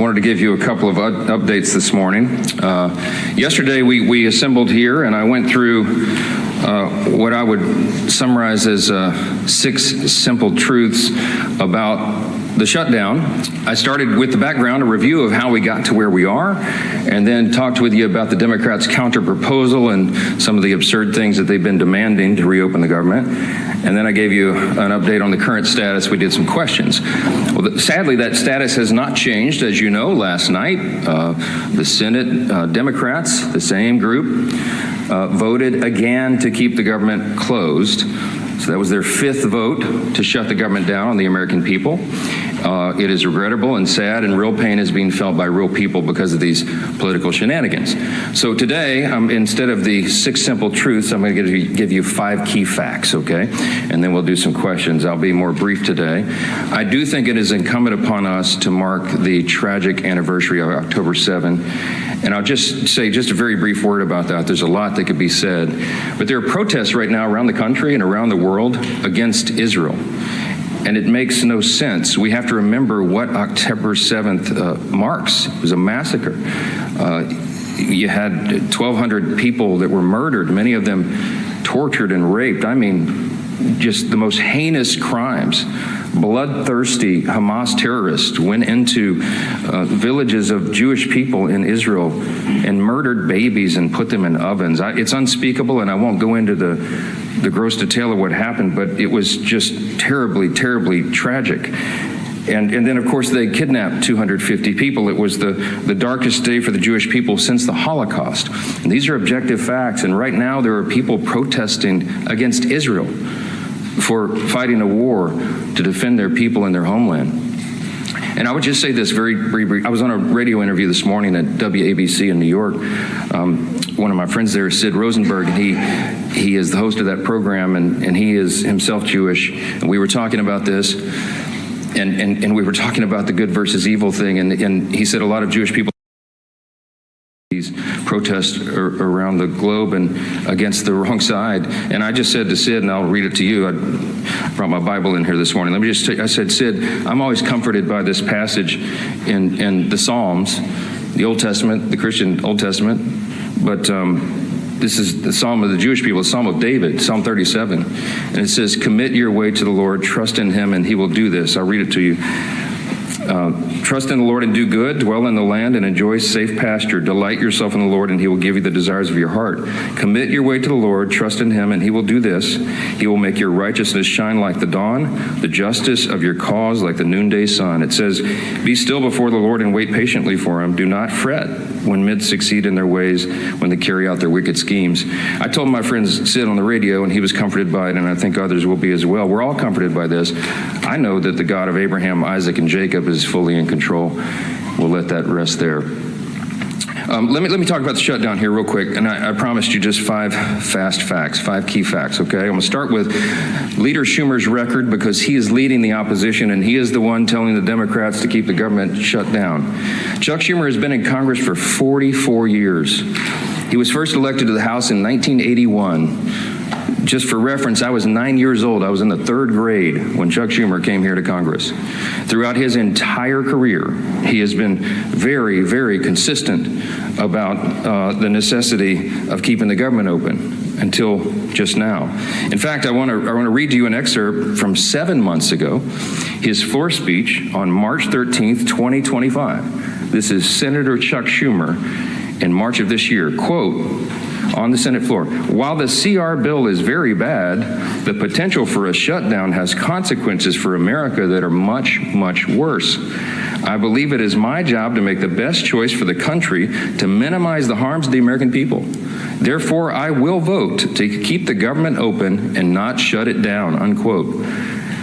wanted to give you a couple of updates this morning. Yesterday we assembled here and I went through what I would summarize as 6 simple truths about the shutdown. I started with the background, a review of how we got to where we are, and then talked with you about the Democrats' counter-proposal and some of the absurd things that they've been demanding to reopen the government. And then I gave you an update on the current status. We did some questions. Well, sadly, that status has not changed. As you know, last night, the Senate Democrats, the same group, voted again to keep the government closed. So that was their 5th vote to shut the government down on the American people. It is regrettable and sad, and real pain is being felt by real people because of these political shenanigans. So today, instead of the 6 simple truths, I'm going to give you 5 key facts, okay? And then we'll do some questions. I'll be more brief today. I do think it is incumbent upon us to mark the tragic anniversary of October 7. And I'll just say just a very brief word about that. There's a lot that could be said. But there are protests right now around the country and around the world against Israel. And it makes no sense. We have to remember what October 7th marks. It was a massacre. You had 1,200 people that were murdered, many of them tortured and raped. I mean, just the most heinous crimes. Bloodthirsty Hamas terrorists went into villages of Jewish people in Israel and murdered babies and put them in ovens. It's unspeakable, and I won't go into the gross detail of what happened, but it was just terribly, terribly tragic. And then, of course, they kidnapped 250 people. It was the darkest day for the Jewish people since the Holocaust. And these are objective facts, and right now there are people protesting against Israel for fighting a war to defend their people and their homeland. And I would just say this very brief. I was on a radio interview this morning at WABC in New York. One of my friends there is Sid Rosenberg, and he is the host of that program, and he is himself Jewish. And we were talking about this, and we were talking about the good versus evil thing, and he said a lot of Jewish people these protests around the globe and against the wrong side. And I just said to Sid, and I'll read it to you. I brought my Bible in here this morning. Let me just I said, Sid, I'm always comforted by this passage in the Psalms, the Old Testament, the Christian Old Testament. But this is the Psalm of the Jewish people, the Psalm of David, Psalm 37. And it says, commit your way to the Lord, trust in him, and he will do this. I'll read it to you. Trust in the Lord and do good, dwell in the land and enjoy safe pasture. Delight yourself in the Lord and he will give you the desires of your heart. Commit your way to the Lord, trust in him, and he will do this. He will make your righteousness shine like the dawn, the justice of your cause like the noonday sun. It says, be still before the Lord and wait patiently for him. Do not fret when men succeed in their ways, when they carry out their wicked schemes. I told my friend Sid on the radio, and he was comforted by it, and I think others will be as well. We're all comforted by this. I know that the God of Abraham, Isaac, and Jacob is fully in control. We'll let that rest there. Let me talk about the shutdown here real quick, and I promised you just 5 fast facts, 5 key facts, okay? I'm going to start with Leader Schumer's record, because he is leading the opposition, and he is the one telling the Democrats to keep the government shut down. Chuck Schumer has been in Congress for 44 years. He was first elected to the House in 1981. Just for reference, I was 9 years old. I was in the 3rd grade when Chuck Schumer came here to Congress. Throughout his entire career, he has been very, very consistent about the necessity of keeping the government open until just now. In fact, I want to read to you an excerpt from 7 months ago, his floor speech on March 13th, 2025. This is Senator Chuck Schumer in March of this year. Quote, on the Senate floor, while the CR bill is very bad, the potential for a shutdown has consequences for America that are much, much worse. I believe it is my job to make the best choice for the country to minimize the harms of the American people. Therefore, I will vote to keep the government open and not shut it down, unquote.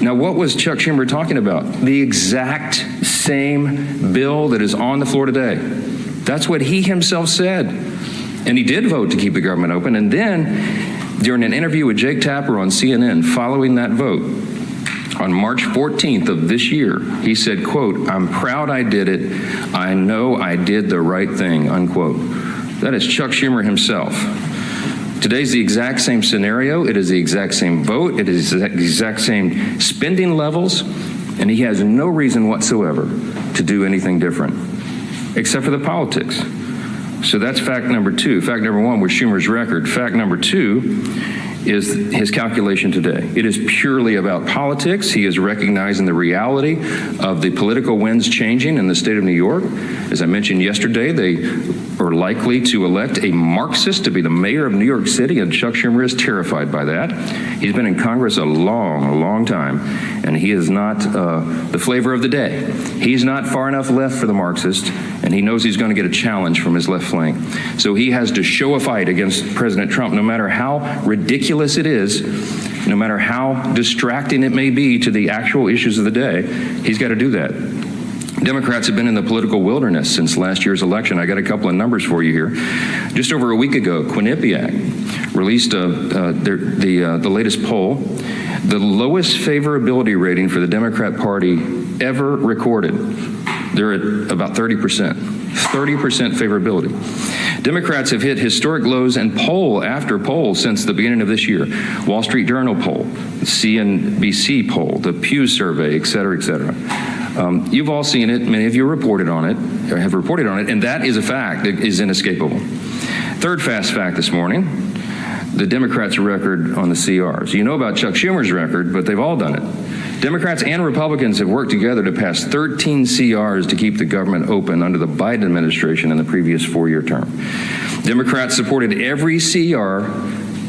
Now, what was Chuck Schumer talking about? The exact same bill that is on the floor today. That's what he himself said. And he did vote to keep the government open. And then, during an interview with Jake Tapper on CNN following that vote, on March 14th of this year, he said, quote, I'm proud I did it. I know I did the right thing, unquote. That is Chuck Schumer himself. Today's the exact same scenario. It is the exact same vote. It is the exact same spending levels. And he has no reason whatsoever to do anything different. except for the politics. So that's fact number two. Fact number one was Schumer's record. Fact number two is his calculation today. It is purely about politics. He is recognizing the reality of the political winds changing in the state of New York. As I mentioned yesterday, they are likely to elect a Marxist to be the mayor of New York City, and Chuck Schumer is terrified by that. He's been in Congress a long time, and he is not the flavor of the day. He's not far enough left for the Marxist, and he knows he's going to get a challenge from his left flank. So he has to show a fight against President Trump, no matter how ridiculous it is, no matter how distracting it may be to the actual issues of the day. He's got to do that. Democrats have been in the political wilderness since last year's election. I got a couple of numbers for you here. Just over a week ago, Quinnipiac released the latest poll, the lowest favorability rating for the Democrat Party ever recorded. They're at about 30%. 30% favorability. Democrats have hit historic lows in poll after poll since the beginning of this year. Wall Street Journal poll, the CNBC poll, the Pew survey, et cetera, et cetera. You've all seen it. Many of you reported on it, or have reported on it, and that is a fact that is inescapable. Third fast fact this morning, the Democrats' record on the CRs. You know about Chuck Schumer's record, but they've all done it. Democrats and Republicans have worked together to pass 13 CRs to keep the government open under the Biden administration in the previous 4-year term. Democrats supported every CR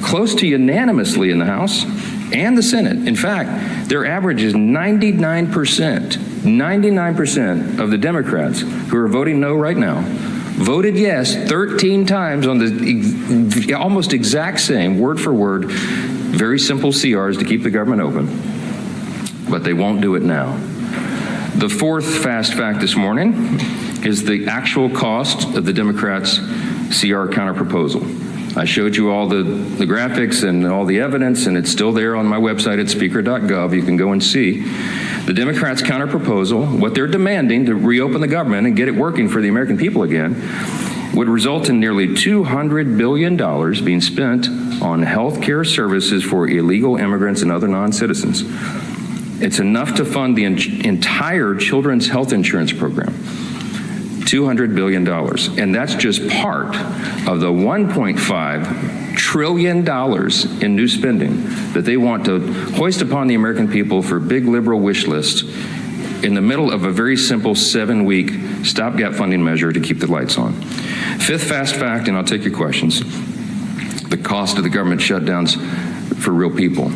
close to unanimously in the House and the Senate. In fact, their average is 99%. 99% of the Democrats who are voting no right now voted yes 13 times on the almost exact same, word for word, very simple CRs to keep the government open. But they won't do it now. The fourth fast fact this morning is the actual cost of the Democrats' CR counterproposal. I showed you all the graphics and all the evidence, and it's still there on my website at speaker.gov. You can go and see. The Democrats' counterproposal, what they're demanding to reopen the government and get it working for the American people again, would result in nearly $200 billion being spent on health care services for illegal immigrants and other non-citizens. It's enough to fund the entire children's health insurance program. $200 billion. And that's just part of the $1.5 trillion in new spending that they want to hoist upon the American people for big liberal wish lists in the middle of a very simple 7-week stopgap funding measure to keep the lights on. Fifth fast fact, and I'll take your questions, the cost of the government shutdowns for real people.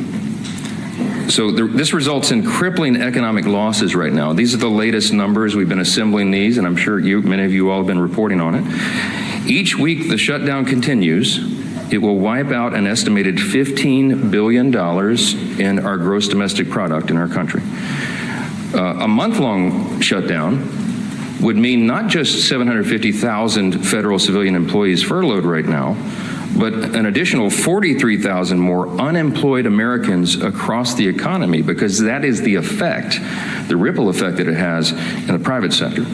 So this results in crippling economic losses right now. These are the latest numbers. We've been assembling these, and I'm sure many of you all have been reporting on it. Each week the shutdown continues. It will wipe out an estimated $15 billion in our gross domestic product in our country. A month-long shutdown would mean not just 750,000 federal civilian employees furloughed right now, but an additional 43,000 more unemployed Americans across the economy, because that is the effect, the ripple effect that it has in the private sector.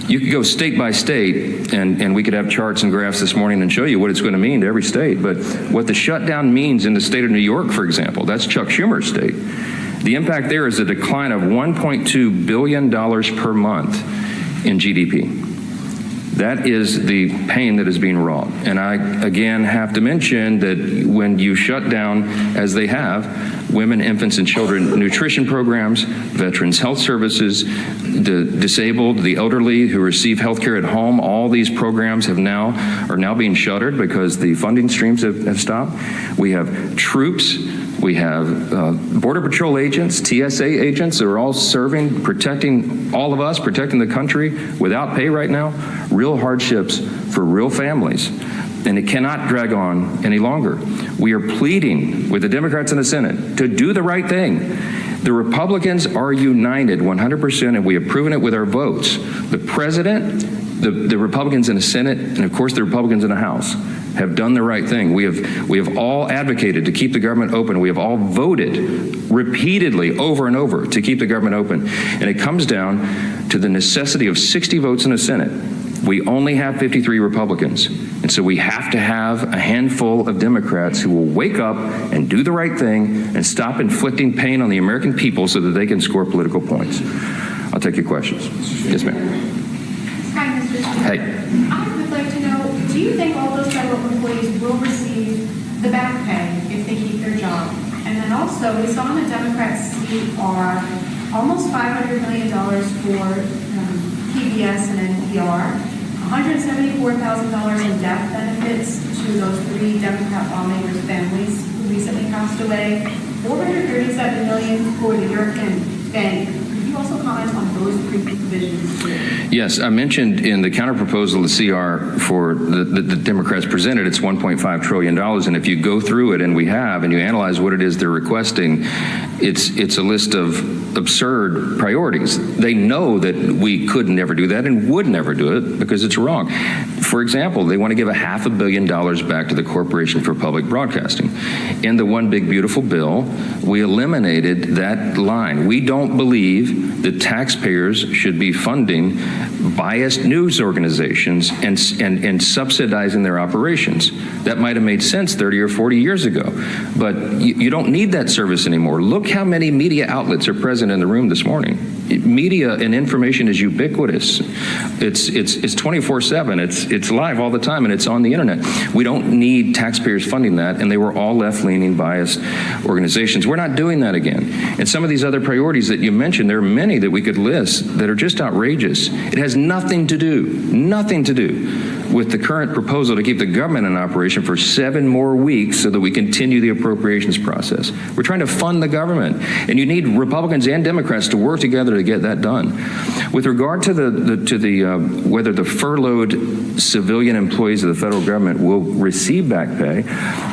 You could go state by state, and we could have charts and graphs this morning and show you what it's going to mean to every state, but what the shutdown means in the state of New York, for example, that's Chuck Schumer's state. The impact there is a decline of $1.2 billion per month in GDP. That is the pain that is being wrought. And I, again, have to mention that when you shut down, as they have, women, infants, and children nutrition programs, veterans health services, the disabled, the elderly who receive health care at home, all these programs are now being shuttered because the funding streams have stopped. We have troops. We have Border Patrol agents, TSA agents that are all serving, protecting all of us, protecting the country without pay right now. Real hardships for real families. And it cannot drag on any longer. We are pleading with the Democrats in the Senate to do the right thing. The Republicans are united 100%, and we have proven it with our votes. The President, the Republicans in the Senate, and of course the Republicans in the House have done the right thing. We have all advocated to keep the government open. We have all voted repeatedly over and over to keep the government open. And it comes down to the necessity of 60 votes in the Senate. We only have 53 Republicans. And so we have to have a handful of Democrats who will wake up and do the right thing and stop inflicting pain on the American people so that they can score political points. I'll take your questions. Yes, ma'am. Hey. I would like to know, do you think all those federal employees will receive the back pay if they keep their job? And then also, we saw in the Democrats' CR almost $500 million for PBS and NPR, $174,000 in death benefits to those 3 Democrat lawmakers' families who recently passed away, $437 million for the European Bank. Could you also comment on those 3 provisions too? Yes, I mentioned in the counterproposal, the CR for the Democrats presented, it's $1.5 trillion. And if you go through it, and we have, and you analyze what it is they're requesting, it's a list of absurd priorities. They know that we could never do that and would never do it because it's wrong. For example, they want to give $500 million back to the Corporation for Public Broadcasting. In the One Big Beautiful Bill, we eliminated that line. We don't believe that taxpayers should be funding biased news organizations and subsidizing their operations. That might have made sense 30 or 40 years ago, but you don't need that service anymore. Look how many media outlets are present in the room this morning. Media and information is ubiquitous. It's 24/7. It's live all the time, and it's on the internet. We don't need taxpayers funding that, and they were all left-leaning, biased organizations. We're not doing that again. And some of these other priorities that you mentioned, there are many that we could list that are just outrageous. It has nothing to do with the current proposal to keep the government in operation for 7 more weeks so that we continue the appropriations process. We're trying to fund the government, and you need Republicans and Democrats to work together to get that done. With regard to whether the furloughed civilian employees of the federal government will receive back pay,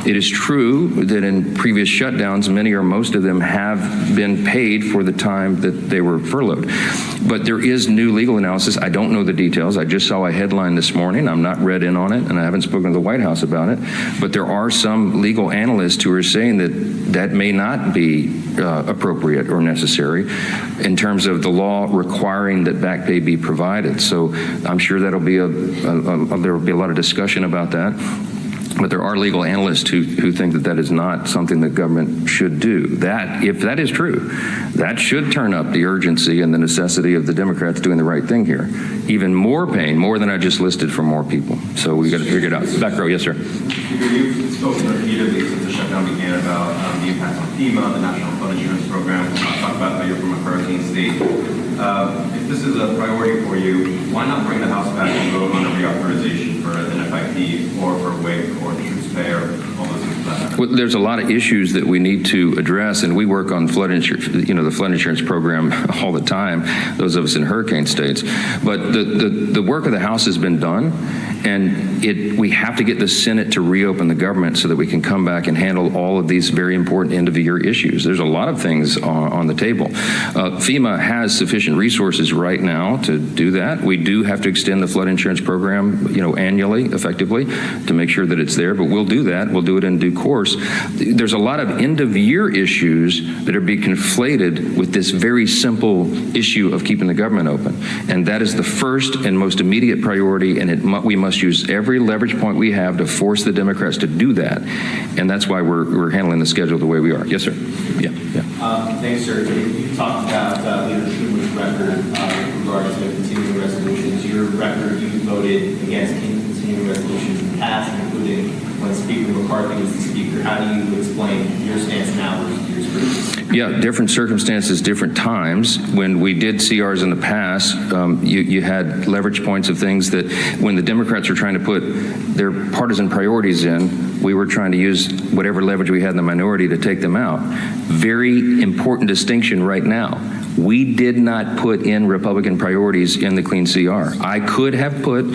it is true that in previous shutdowns, many or most of them have been paid for the time that they were furloughed. But there is new legal analysis. I don't know the details. I just saw a headline this morning. I'm not read in on it, and I haven't spoken to the White House about it. But there are some legal analysts who are saying that that may not be appropriate or necessary in terms of the law requiring that back pay be provided. So I'm sure that'll be there will be a lot of discussion about that. But there are legal analysts who think that that is not something the government should do. That, if that is true, that should turn up the urgency and the necessity of the Democrats doing the right thing here. Even more pain, more than I just listed, for more people. So we got to figure it out. Back row, yes, sir. You've spoken repeatedly since the shutdown began about the impacts on FEMA, the National Flood Insurance Program. Talk about how you're from a hurricane state. If this is a priority for you, why not bring the House back and vote on a reauthorization for an FIP or for WIC or the troops pay or all those things like that? Well, there's a lot of issues that we need to address, and we work on flood insurance, the flood insurance program all the time, those of us in hurricane states. But the work of the House has been done, and we have to get the Senate to reopen the government so that we can come back and handle all of these very important end-of-the-year issues. There's a lot of things on the table. FEMA has sufficient resources right now to do that. We do have to extend the flood insurance program, annually, effectively, to make sure that it's there. But we'll do that. We'll do it in due course. There's a lot of end-of-year issues that are being conflated with this very simple issue of keeping the government open, and that is the first and most immediate priority. And we must use every leverage point we have to force the Democrats to do that, and that's why we're handling the schedule the way we are. Yes, sir. Yeah. Thanks, sir. You talked about Leader Schumer's record with regard to continuing resolutions. Your record, you voted against continuing resolutions in the past, including when Speaker McCarthy was the Speaker. How do you explain your stance now versus years previous? Yeah, different circumstances, different times. When we did CRs in the past, you had leverage points of things that when the Democrats were trying to put their partisan priorities in, we were trying to use whatever leverage we had in the minority to take them out. Very important distinction right now. We did not put in Republican priorities in the clean CR. I could have put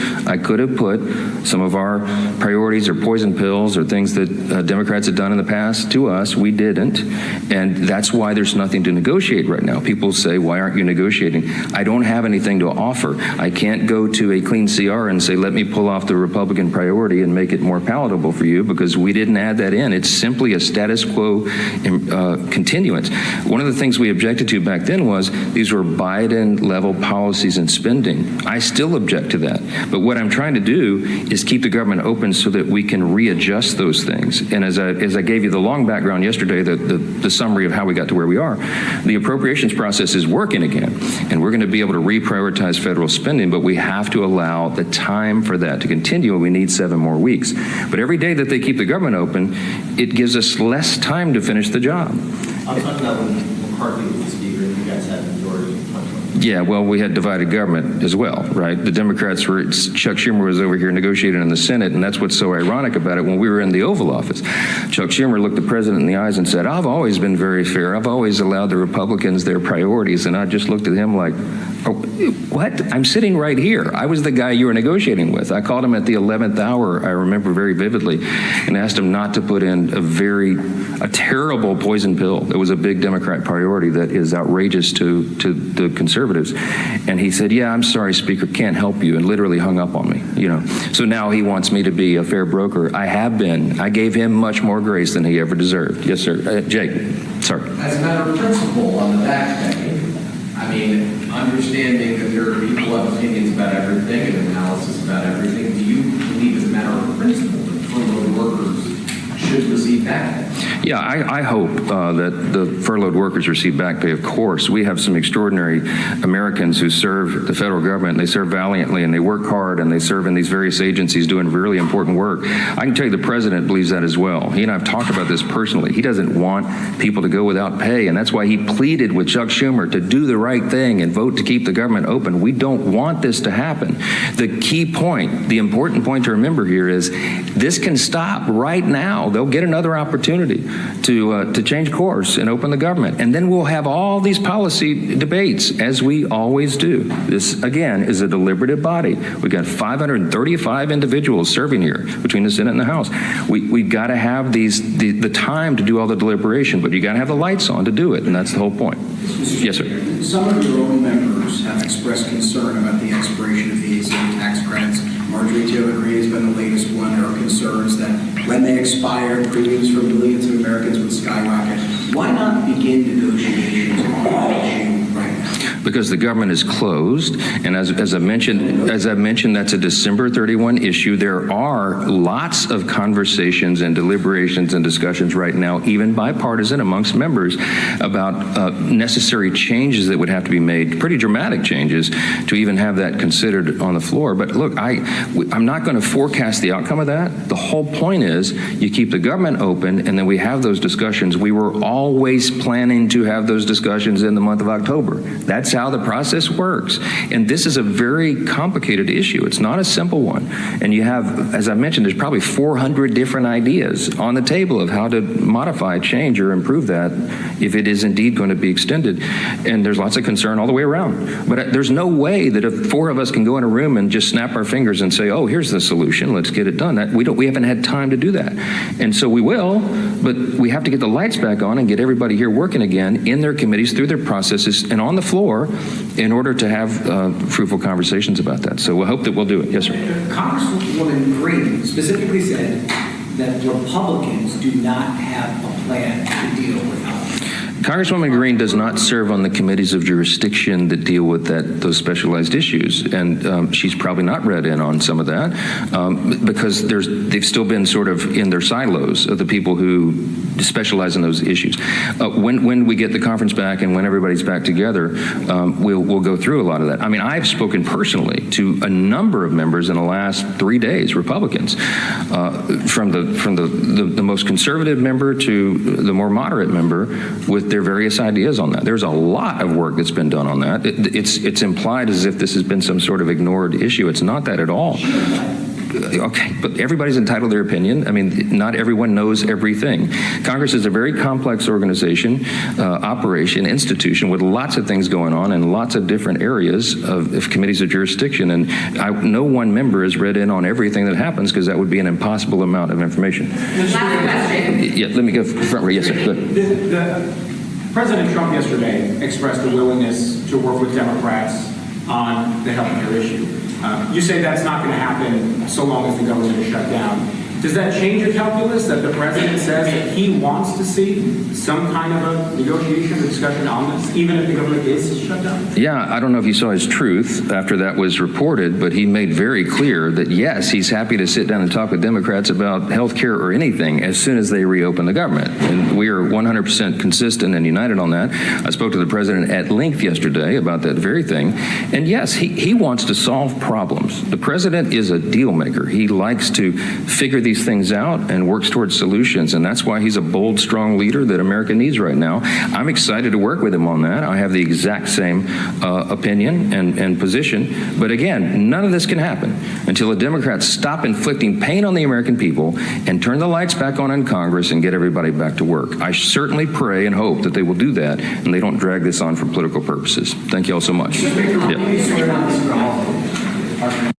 some of our priorities or poison pills or things that Democrats had done in the past to us. We didn't, and that's why there's nothing to negotiate right now. People say, why aren't you negotiating? I don't have anything to offer. I can't go to a clean CR and say, let me pull off the Republican priority and make it more palatable for you, because we didn't add that in. It's simply a status quo continuance. One of the things we objected to back then was these were Biden-level policies and spending. I still object to that. But what I'm trying to do is keep the government open so that we can readjust those things. And as I gave you the long background yesterday, the summary of how we got to where we are, the appropriations process is working again. And we're going to be able to reprioritize federal spending, but we have to allow the time for that to continue, and we need 7 more weeks. But every day that they keep the government open, it gives us less time to finish the job. I'm talking about when McCarthy was the speaker and you guys had the majority. Yeah, well, we had divided government as well, right? The Democrats were, Chuck Schumer was over here negotiating in the Senate, and that's what's so ironic about it. When we were in the Oval Office, Chuck Schumer looked the president in the eyes and said, I've always been very fair. I've always allowed the Republicans their priorities. And I just looked at him like, oh, what? I'm sitting right here. I was the guy you were negotiating with. I called him at the 11th hour, I remember very vividly, and asked him not to put in a terrible poison pill. It was a big Democrat priority that is outrageous to the conservatives. And he said, yeah, I'm sorry, Speaker, can't help you, and literally hung up on me, you know. So now he wants me to be a fair broker. I have been. I gave him much more grace than he ever deserved. Yes, sir. Jake, sorry. As a matter of principle on the back pay, I mean, understanding that there are people who have opinions about everything and analysis about everything, do you believe as a matter of principle that furloughed workers should receive back pay? Yeah, I hope that the furloughed workers receive back pay. Of course, we have some extraordinary Americans who serve the federal government. They serve valiantly, and they work hard, and they serve in these various agencies doing really important work. I can tell you the president believes that as well. He and I have talked about this personally. He doesn't want people to go without pay, and that's why he pleaded with Chuck Schumer to do the right thing and vote to keep the government open. We don't want this to happen. The key point, the important point to remember here is this can stop right now. They'll get another opportunity to change course and open the government. And then we'll have all these policy debates, as we always do. This, again, is a deliberative body. We've got 535 individuals serving here between the Senate and the House. We've got to have the time to do all the deliberation, but you got to have the lights on to do it, and that's the whole point. Yes, sir. Some of your own members have expressed concern about the expiration of the ACA tax credits. Marjorie Taylor Greene has been the latest one. There are concerns that when they expire, premiums for millions of Americans would skyrocket. Why not begin negotiations on that issue right now? Because the government is closed, and as I mentioned, that's a December 31 issue. There are lots of conversations and deliberations and discussions right now, even bipartisan amongst members, about necessary changes that would have to be made, pretty dramatic changes, to even have that considered on the floor. But look, I'm not going to forecast the outcome of that. The whole point is you keep the government open, and then we have those discussions. We were always planning to have those discussions in the month of October. That's how the process works. And this is a very complicated issue. It's not a simple one. And you have, as I mentioned, there's probably 400 different ideas on the table of how to modify, change, or improve that if it is indeed going to be extended. And there's lots of concern all the way around. But there's no way that if 4 of us can go in a room and just snap our fingers and say, oh, here's the solution, let's get it done. We haven't had time to do that. And so we will, but we have to get the lights back on and get everybody here working again in their committees, through their processes, and on the floor in order to have fruitful conversations about that. So we'll hope that we'll do it. Yes, sir. Congresswoman Greene specifically said that Republicans do not have a plan to deal with health. Congresswoman Greene does not serve on the committees of jurisdiction that deal with those specialized issues, and she's probably not read in on some of that because they've still been sort of in their silos of the people who specialize in those issues. When we get the conference back and when everybody's back together, we'll go through a lot of that. I mean, I've spoken personally to a number of members in the last 3 days, Republicans, from the most conservative member to the more moderate member, with their various ideas on that. There's a lot of work that's been done on that. It's implied as if this has been some sort of ignored issue. It's not that at all. Okay, but everybody's entitled to their opinion. I mean, not everyone knows everything. Congress is a very complex organization, operation, institution with lots of things going on in lots of different areas of committees of jurisdiction. And no one member is read in on everything that happens, because that would be an impossible amount of information. Last question. Yeah, let me go front row. Yes, sir. Good. President Trump yesterday expressed a willingness to work with Democrats on the health care issue. You say that's not going to happen so long as the government is shut down. Does that change your calculus that the president says that he wants to see some kind of a negotiation or discussion on this, even if the government is shut down? Yeah, I don't know if you saw his truth after that was reported, but he made very clear that yes, he's happy to sit down and talk with Democrats about health care or anything as soon as they reopen the government. And we are 100% consistent and united on that. I spoke to the president at length yesterday about that very thing. And yes, he wants to solve problems. The president is a deal maker. He likes to figure these things out and works towards solutions. And that's why he's a bold, strong leader that America needs right now. I'm excited to work with him on that. I have the exact same opinion and position. But again, none of this can happen until the Democrats stop inflicting pain on the American people and turn the lights back on in Congress and get everybody back to work. I certainly pray and hope that they will do that and they don't drag this on for political purposes. Thank you all so much. Yeah.